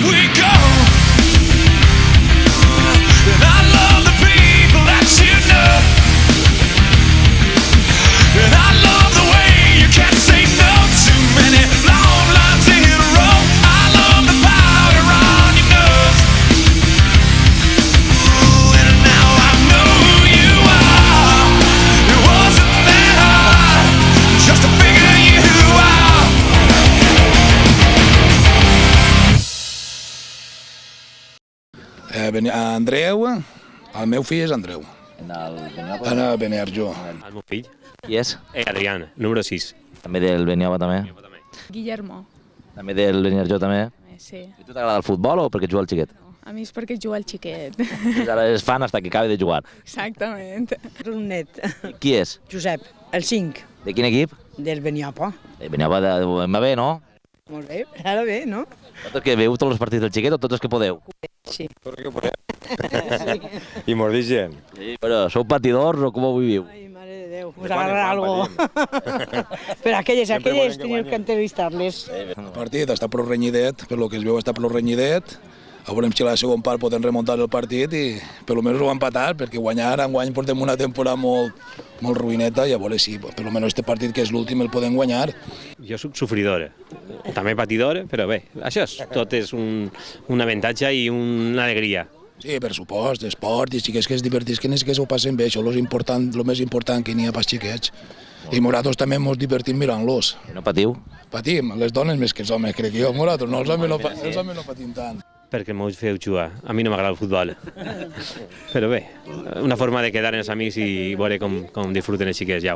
we go. And I love the people that you know. And I love the way you can't say no to many long lines in a row. I love the powder on your nose. Ooh, and now I know who you are. It wasn't that hard just to figure you out. Andreu, el meu fill és Andreu, En a Beniarjó. El meu fill, Qui és? Adrián, número 6. També del Benioba, també? Guillermo, També del Beniarjó, també? sí. I tu t'agrada el futbol o perquè juga el xiquet? A mi és perquè juga el xiquet. Doncs ara és fan fins que acabi de jugar. Exactament. Un net, Qui és? Josep, el 5, De quin equip? del Beniopa. Benioba de MB, no? Molt bé, ara bé, no? Vosaltres que veieu tots els partits del xiquet o tots els que podeu? Sí. I mordís gent. Sí, però sou patidors o com ho viviu? Ai, mare de Déu, us agarra algo. Però aquelles teniu que entrevistar-les. El partit està prou renyidet, per lo que es veu està prou renyidet. A veure si a la segona part podem remuntar el partit i per almenys ho empatar, perquè enguany portem una temporada molt ruïneta i a veure si per almenys este partit, que és l'últim, el podem guanyar. Jo sóc sofridora, també patidora, però bé, això és, tot és un avantatge i una alegria. Sí, per supost, esport, i xiquets que es divertisquen i que s'ho passen bé, això és el més important que n'hi ha pels xiquets. I nosaltres també ens divertim mirant-los. I no patiu? Patim, les dones més que els homes, crec jo. Nosaltres no, els homes no patim tant. Perquè m'ho feu jugar. A mi no m'agrada el futbol. Però bé, una forma de quedar amb els amics i veure com disfruten els xiquets, ja.